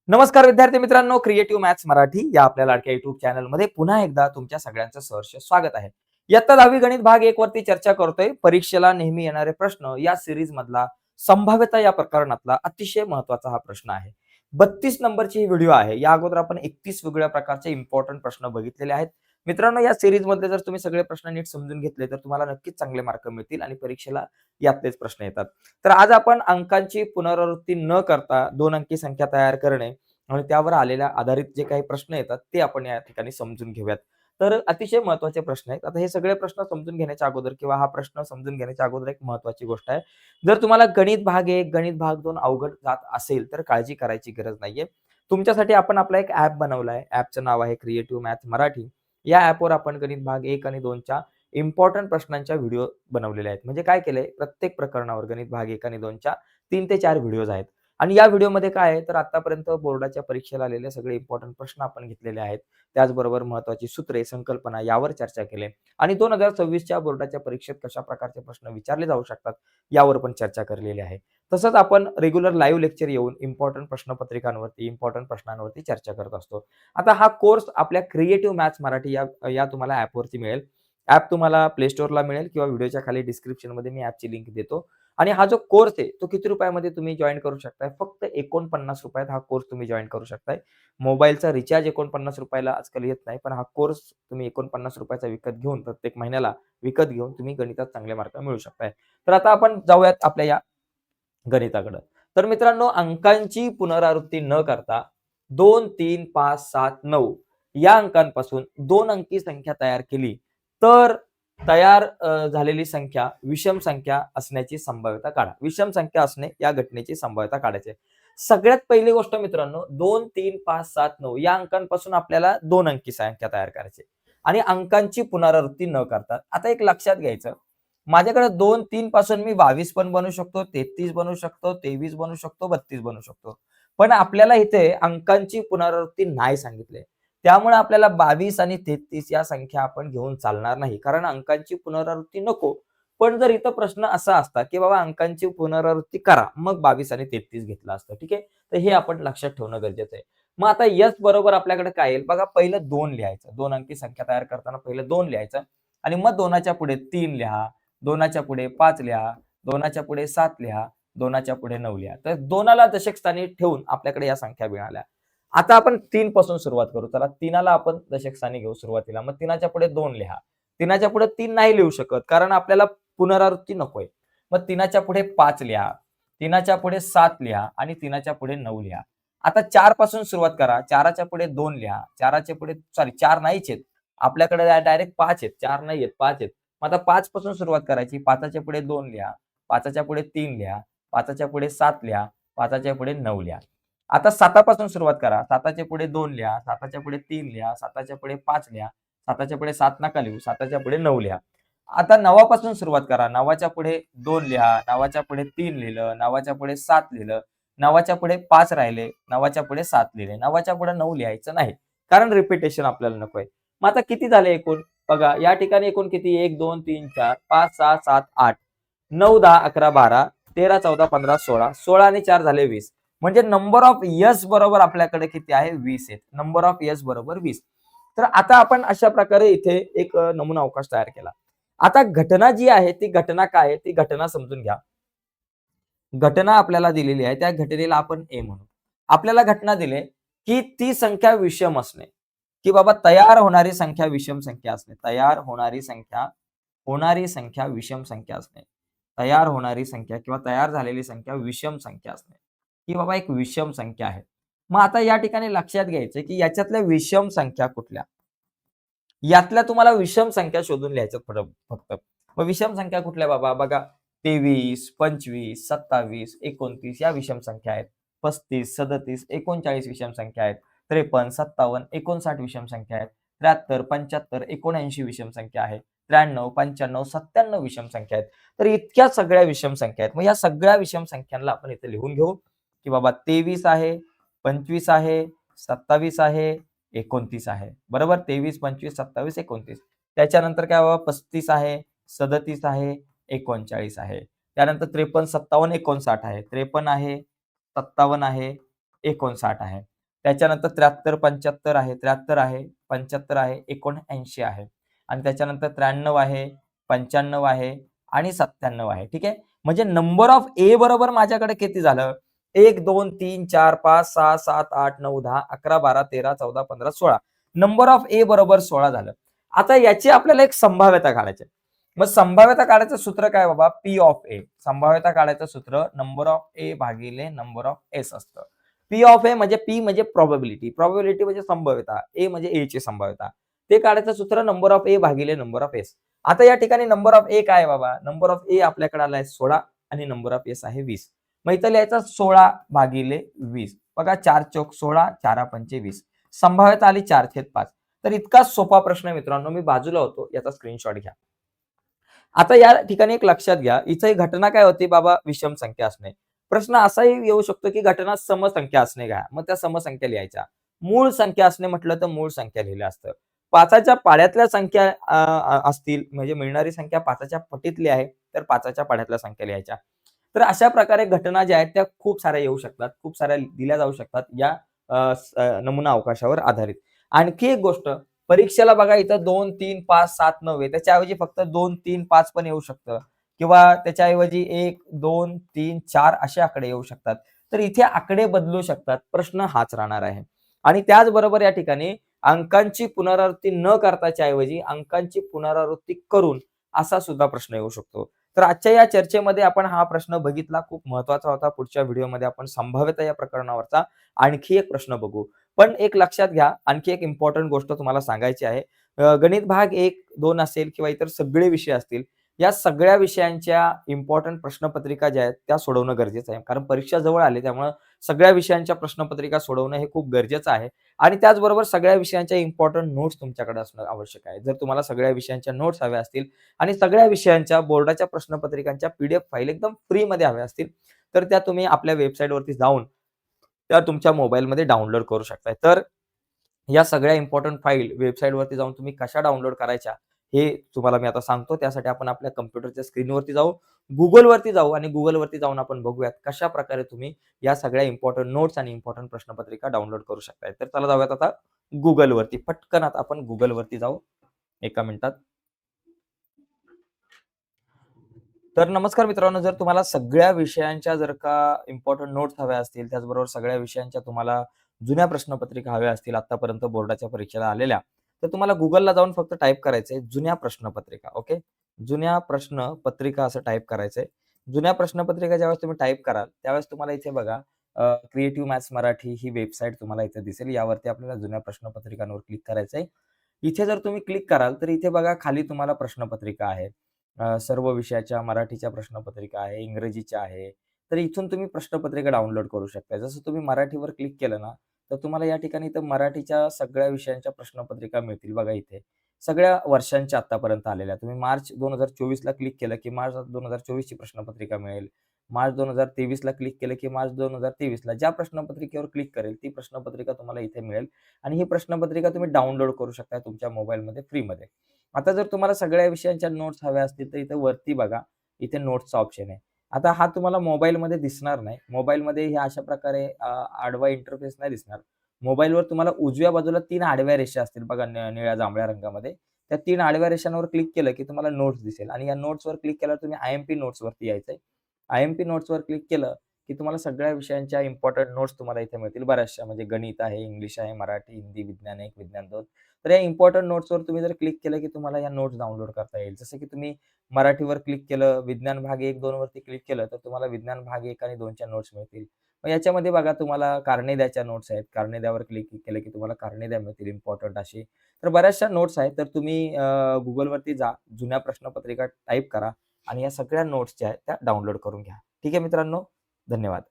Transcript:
नमस्कार विद्यार्थी मित्रांनो, क्रिएटिव्ह मॅथ्स मराठी या आपल्या लाडक्या युट्यूब चॅनलमध्ये पुन्हा एकदा तुमच्या सगळ्यांचं सहर्ष स्वागत आहे. इयत्ता 10वी गणित भाग 1 वरती चर्चा करतोय. परीक्षेला नेहमी येणारे प्रश्न या सीरीज मधला संभाव्यता या प्रकरणातला अतिशय महत्त्वाचा हा प्रश्न आहे. 32 नंबरची ही व्हिडिओ आहे. या अगोदर आपण 31 वेगवेगळ्या प्रकारचे इम्पॉर्टंट प्रश्न बघितलेले आहेत. मित्रांनो, या सीरीज मधले जर तुम्ही सगळे प्रश्न नीट समजून घेतले तर तुम्हाला नक्कीच चांगले मार्क मिळतील आणि परीक्षेला यातलेच प्रश्न येतात. तर आज आपण अंकांची पुनरावृत्ती न करता 2 अंकी संख्या तयार करणे आणि त्यावर आलेल्या आधारित जे काही प्रश्न येतात ते आपण या ठिकाणी समजून घेऊयात. तर अतिशय महत्त्वाचे प्रश्न आहेत. आता हे सगळे प्रश्न समजून घेण्याच्या अगोदर किंवा हा प्रश्न समजून घेण्याच्या अगोदर एक महत्त्वाची गोष्ट आहे. जर तुम्हाला गणित भाग 1, गणित भाग 2 अवघड जात असेल तर काळजी करायची गरज नाहीये. तुमच्यासाठी आपण आपला एक ॲप बनवला आहे. ॲपचं नाव आहे क्रिएटिव्ह मॅथ्स मराठी. या ॲपवर आपण गणित भाग 1 आणि 2 च्या इम्पोर्टंट प्रश्नांच्या व्हिडिओ बनवलेल्या आहेत. म्हणजे काय केलंय, प्रत्येक प्रकरणावर गणित भाग 1 आणि 2 च्या 3 ते 4 व्हिडिओज आहेत. आणि या व्हिडिओमध्ये काय आहे, तर आतापर्यंत बोर्डाच्या परीक्षेला आलेले सगळे इम्पोर्टंट प्रश्न आपण घेतलेले आहेत. त्याचबरोबर महत्त्वाची सूत्रे, संकल्पना यावर चर्चा केली आणि 2026 च्या बोर्डाच्या परीक्षेत कशा प्रकारचे प्रश्न विचारले जाऊ शकतात, यावर पण चर्चा केलेली आहे. तसंच आपण रेग्युलर लाईव्ह लेक्चर येऊन इम्पोर्टंट प्रश्नपत्रिकांवरती, इम्पोर्टंट प्रश्नांवरती चर्चा करत असतो. आता हा कोर्स आपल्या क्रिएटिव्ह मॅथ्स मराठी या या तुम्हाला ॲपवरती मिळेल. ॲप तुम्हाला प्ले स्टोअरला मिळेल किंवा व्हिडिओच्या खाली डिस्क्रिप्शनमध्ये मी ॲपची लिंक देतो. आणि हा जो कोर्स आहे तो किती रुपयामध्ये तुम्ही जॉइन करू शकताय? फक्त ₹49 हा कोर्स तुम्ही जॉइन करू शकताय. मोबाईलचा रिचार्ज ₹49 ला आजकाल येत नाही. पण हा कोर्स तुम्ही ₹49 चा विकत घेऊन प्रत्येक महिन्याला विकत घेऊन तुम्ही गणितात चांगले मार्क मिळवू शकताय. तर आता आपण जाऊयात आपल्या या गणिताकडं. तर मित्रांनो, अंकांची पुनरावृत्ती न करता 2, 3, 5, 7, 9 या अंकांपासून 2 अंकी संख्या तयार केली, तर तयार झालेली संख्या विषम संख्या असण्याची संभाव्यता काढा. विषम संख्या असणे या घटनेची संभाव्यता काढायची आहे. सगळ्यात पहिली गोष्ट मित्रांनो, 2, 3, 5, 7, 9 या अंकांपासून आपल्याला 2 अंकी संख्या तयार करायची आणि अंकांची पुनरावृत्ती न करता. आता एक लक्षात घ्यायचं, माझ्याकडे 2, 3 पासून मी 22 पण बनवू शकतो, 33 बनवू शकतो, 23 बनवू शकतो, 32 बनवू शकतो. पण आपल्याला इथे अंकांची पुनरावृत्ती नाही सांगितली. त्यामुळे आपल्याला 22 आणि 33 या संख्या आपण घेऊन चालणार नाही. कारण अंकांची पुनरावृत्ती नको. पण जर इथं प्रश्न असा असता, की बाबा अंकांची पुनरावृत्ती करा, मग 22 आणि 33 घेतलं असतं. ठीक आहे. तर हे आपण लक्षात ठेवणं गरजेचं आहे. मग आता एस बरोबर आपल्याकडे काय येईल बघा, पहिलं 2 लिहायचं. 2 अंकी संख्या तयार करताना पहिलं 2 लिहायचं आणि मग 2च्या पुढे 3 लिहा, 2च्या पुढे 5 लिहा, 2च्या पुढे 7 लिहा, 2च्या पुढे 9 लिहा. तर 2ला दशक स्थानी ठेवून आपल्याकडे या संख्या मिळाल्या. आता आपण 3 पासून सुरुवात करू. चला 3ला आपण दशक स्थानी घेऊ सुरुवातीला. मग 3च्या पुढे 2 लिहा. 3च्या पुढे 3 नाही लिहू शकत कारण आपल्याला पुनरावृत्ती नकोय. मग 3च्या पुढे 5 लिहा, 3च्या पुढे 7 लिहा आणि 3च्या पुढे 9 लिहा. आता 4 पासून सुरुवात करा. 4च्या पुढे 2 लिहा. 4च्या पुढे 4 नाहीच आहेत. आपल्याकडे डायरेक्ट 5 आहेत. 4 नाही आहेत, 5 आहेत. मग आता 5 पासून सुरुवात करायची. 5च्या पुढे 2 लिहा. 5च्या पुढे 3 लिहा. 5च्या पुढे 7 लिहा. 5च्या पुढे 9 लिहा. आता 7 पासून सुरुवात करा. 7च्या पुढे 2 लिहा. 7च्या पुढे 3 लिहा. 7च्या पुढे 5 लिहा. 7च्या पुढे 7 नका लिहू. 7च्या पुढे 9 लिहा. आता 9 पासून सुरुवात करा. 9च्या पुढे 2 लिहा. 9च्या पुढे 3 लिहिलं. 9च्या पुढे 7 लिहिलं. 9च्या पुढे 5 राहिले. 9च्या पुढे 7 लिहिले. 9च्या पुढे 9 लिहायचं नाही. कारण रिपिटेशन आपल्याला नकोय. मग आता किती झाले एकूण? बघा या ठिकाणी एकूण किती? 1, 2, 3, 4, 5, 6, 7, 8, 9, 10, 11, 12, 13, 14, 15, 16. 16 आणि 4 झाले 20. म्हणजे नंबर ऑफ यस बरोबर आपल्याकडे किती आहे? 20 आहेत. नंबर ऑफ यस बरोबर 20. तर आता आपण अशा प्रकारे इथे एक नमुना अवकाश तयार केला. आता घटना जी आहे ती घटना काय आहे? ती घटना समजून घ्या. घटना आपल्याला दिलेली आहे. त्या घटनेला आपण ए म्हणू. आपल्याला घटना दिली की ती संख्या विषम असणे, की बाबा तयार होणारी संख्या विषम संख्या असणे. होणारी संख्या विषम संख्या असणे. तयार होणारी संख्या किंवा तयार झालेली संख्या विषम संख्या असणे. ही बाबा एक विषम संख्या आहे. मग आता या ठिकाणी लक्षात घ्यायचं की याच्यातल्या विषम संख्या कुठल्या? यातल्या तुम्हाला विषम संख्या शोधून लिहायचं फक्त. मग विषम संख्या कुठल्या बाबा? बघा 23, 25, 27, 29 या विषम संख्या आहेत. 35, 37, 39 विषम संख्या आहेत. 53, 57, 59 विषम संख्या आहेत. 73, 75, 79 विषम संख्या आहे. 93, 95, 97 विषम संख्या आहेत. तर इतक्या सगळ्या विषम संख्या आहेत. मग या सगळ्या विषम संख्यांना आपण इथे लिहून घेऊ, की बाबा 23 आहे, 25 आहे, 27 आहे, 29 आहे. बरोबर? 23, 25, 27, 29. त्याच्यानंतर काय बाबा 35 आहे, 37 आहे, 39 आहे. त्यानंतर 53, 57, 59 आहे. 53 आहे, 57 आहे, 59 आहे. त्याच्यानंतर 73, 75 आहे, 73 आहे, 75 आहे, 79 आहे आणि त्याच्यानंतर 93 आहे, 95 आहे आणि 97 आहे. ठीक आहे. म्हणजे नंबर ऑफ ए बरोबर माझ्याकडे किती झालं? 1, 2, 3, 4, 5, 6, 7, 8, 9, 10, 11, 12, 13, 14, 15, 16. नंबर ऑफ ए बरोबर 16 झालं. आता याची आपल्याला एक संभाव्यता काढायची आहे. मग संभाव्यता काढायचं सूत्र काय बाबा? पी ऑफ ए. संभाव्यता काढायचं सूत्र नंबर ऑफ ए भागिले नंबर ऑफ एस असतं. पी ऑफ ए म्हणजे पी म्हणजे प्रोबॅबिलिटी. प्रोबॅबिलिटी म्हणजे संभाव्यता. ए म्हणजे ए ची संभाव्यता. ते काढायचं सूत्र नंबर ऑफ ए भागिले नंबर ऑफ एस. आता या ठिकाणी नंबर ऑफ ए काय आहे बाबा? नंबर ऑफ ए आपल्याकडे आलाय 16 आणि नंबर ऑफ एस आहे 20. मग इथं लिहायचं 16 भागिले 20. बघा 4 चौक 16, 4 पंचे 20. संभाव्यता आली 4/5. तर इतका सोपा प्रश्न मित्रांनो, मी बाजूला होतो. याचा स्क्रीनशॉट घ्या. आता या ठिकाणी एक लक्षात घ्या, इथं एक घटना काय होती बाबा? विषम संख्या असणे. प्रश्न असाही येऊ शकतो, की घटना समसंख्या असणे घ्या. मग त्या समसंख्या लिहायच्या. मूळ संख्या असणे म्हटलं तर मूळ संख्या लिहिलं असतं. 5च्या पाढ्यातल्या संख्या असतील म्हणजे मिळणारी संख्या 5च्या पटीतली आहे, तर 5च्या पाढ्यातल्या संख्या लिहायच्या. तर अशा प्रकारे घटना ज्या आहेत त्या खूप साऱ्या येऊ शकतात. खूप साऱ्या दिल्या जाऊ शकतात या नमुना अवकाशावर आधारित. आणखी एक गोष्ट परीक्षेला बघा इथं 2, 3, 5, 7, 9 आहे. त्याच्याऐवजी फक्त 2, 3, 5 पण येऊ शकतं किंवा त्याच्याऐवजी 1, 2, 3, 4 असे आकडे येऊ शकतात. तर इथे आकडे बदलू शकतात. प्रश्न हाच राहणार आहे. आणि त्याचबरोबर या ठिकाणी अंकांची पुनरावृत्ती न करताच्या ऐवजी अंकांची पुनरावृत्ती करून असा सुद्धा प्रश्न येऊ शकतो. तर आजच्या या चर्चेमध्ये आपण हा प्रश्न बघितला. खूप महत्त्वाचा होता. पुढच्या व्हिडिओमध्ये आपण संभाव्यता या प्रकरणावरचा आणखी एक प्रश्न बघू. पण एक लक्षात घ्या, आणखी एक इम्पोर्टंट गोष्ट तुम्हाला सांगायची आहे. गणित भाग 1, 2 असेल किंवा इतर सगळे विषय असतील, या सगळ्या विषयांच्या इम्पोर्टंट प्रश्नपत्रिका ज्या आहेत, त्या सोडवणं गरजेचं आहे. कारण परीक्षा जवळ आली, त्यामुळं सगळ्या विषयांच्या प्रश्नपत्रिका सोडवणं हे खूप गरजेचं आहे. आणि त्याचबरोबर सगळ्या विषयांच्या इम्पोर्टंट नोट्स तुमच्याकडे असणं आवश्यक आहे. जर तुम्हाला सगळ्या विषयांच्या नोट्स हव्या असतील आणि सगळ्या विषयांच्या बोर्डाच्या प्रश्नपत्रिकांच्या पीडीएफ फाईल एकदम फ्रीमध्ये हव्या असतील, तर त्या तुम्ही आपल्या वेबसाईटवरती जाऊन त्या तुमच्या मोबाईलमध्ये डाउनलोड करू शकताय. तर या सगळ्या इम्पोर्टंट फाईल वेबसाईटवरती जाऊन तुम्ही कशा डाउनलोड करायच्या, हे तुम्हाला मी आता सांगतो. त्यासाठी आपण आपल्या कॉम्प्युटरच्या स्क्रीनवरती जाऊ, Googleवरती जाऊ आणि Googleवरती जाऊन आपण बघूयात कशाप्रकारे तुम्ही या सगळ्या इम्पोर्टंट नोट्स आणि इम्पोर्टंट प्रश्नपत्रिका डाउनलोड करू शकताय. तर चला जाऊयात आता Googleवरती. पटकन आता आपण Googleवरती जाऊ एका मिनिटात. तर नमस्कार मित्रांनो, जर तुम्हाला सगळ्या विषयांच्या जर का इम्पोर्टंट नोट्स हव्या असतील, त्याचबरोबर सगळ्या विषयांच्या तुम्हाला जुन्या प्रश्नपत्रिका हव्या असतील आत्तापर्यंत बोर्डाच्या परीक्षेला आलेल्या, तर तुम्हाला Googleला जाऊन फक्त टाइप करायचंय जुन्या प्रश्नपत्रिका. ओके. जुन्या प्रश्नपत्रिका असं टाइप करायचंय. जुन्या प्रश्नपत्रिका ज्यावेळेस तुम्ही टाइप कराल, त्यावेळेस तुम्हाला इथे बघा क्रिएटिव्ह मॅथ्स मराठी ही वेबसाईट तुम्हाला इथे दिसेल. यावरती आपल्याला जुन्या प्रश्नपत्रिकांवर क्लिक करायचंय. इथे जर तुम्ही क्लिक कराल, तर इथे बघा खाली तुम्हाला प्रश्नपत्रिका आहे. सर्व विषयाच्या मराठीच्या प्रश्नपत्रिका आहे, इंग्रजीच्या आहे. तर इथून तुम्ही प्रश्नपत्रिका डाउनलोड करू शकता. जसं तुम्ही मराठीवर क्लिक केलं ना, तर तुम्हाला या ठिकाणी इथं मराठीच्या सगळ्या विषयांच्या प्रश्नपत्रिका मिळतील बघा इथे. सगळ्या वर्षांच्या आत्तापर्यंत आलेल्या. तुम्ही मार्च 2024ला क्लिक केलं, की मार्च 2024ची प्रश्नपत्रिका मिळेल. मार्च 2023ला क्लिक केलं, की मार्च 2023ला ज्या प्रश्नपत्रिकेवर क्लिक करेल, ती प्रश्नपत्रिका तुम्हाला इथे मिळेल आणि ही प्रश्नपत्रिका तुम्ही डाउनलोड करू शकता तुमच्या मोबाईलमध्ये फ्रीमध्ये. आता जर तुम्हाला सगळ्या विषयांच्या नोट्स हव्या असतील, तर इथे वरती बघा, इथे नोट्सचा ऑप्शन आहे. आता हा तुम्हाला मोबाईलमध्ये दिसणार नाही. मोबाईलमध्ये हे अशा प्रकारे आडवा इंटरफेस नाही दिसणार. मोबाईलवर तुम्हाला उजव्या बाजूला 3 आडव्या रेषा असतील बघा निळ्या जांभळ्या रंगामध्ये. त्या 3 आडव्या रेषांवर क्लिक केलं, की तुम्हाला नोट्स दिसेल आणि या नोट्सवर क्लिक केल्यावर तुम्ही आय-एम-पी नोट्सवरती यायचंय. आय-एम-पी नोट्सवर क्लिक केलं, की तुम्हाला सगळ्या विषयांच्या इम्पोर्टंट नोट्स तुम्हाला इथे मिळतील बऱ्याचशा. म्हणजे गणित आहे, इंग्लिश आहे, मराठी, हिंदी, विज्ञान 1, विज्ञान 2. तर या इम्पोर्टंट नोट्सवर तुम्ही जर क्लिक केलं, की तुम्हाला या नोट्स डाउनलोड करता येईल. जसं की तुम्ही मराठीवर क्लिक केलं, विज्ञान भाग 1, 2 वरती क्लिक केलं, तर तुम्हाला विज्ञान भाग 1 आणि 2 च्या नोट्स मिळतील. मग याच्यामध्ये बघा तुम्हाला कारणे द्याच्या नोट्स आहेत. कारणे द्यावर क्लिक केलं, की तुम्हाला कारणे द्या मिळतील इम्पोर्टंट अशी. तर बऱ्याचशा नोट्स आहेत. तर तुम्ही Googleवरती जा, जुन्या प्रश्नपत्रिका टाइप करा आणि या सगळ्या नोट्स ज्या आहेत त्या डाउनलोड करून घ्या. ठीक आहे मित्रांनो? धन्यवाद.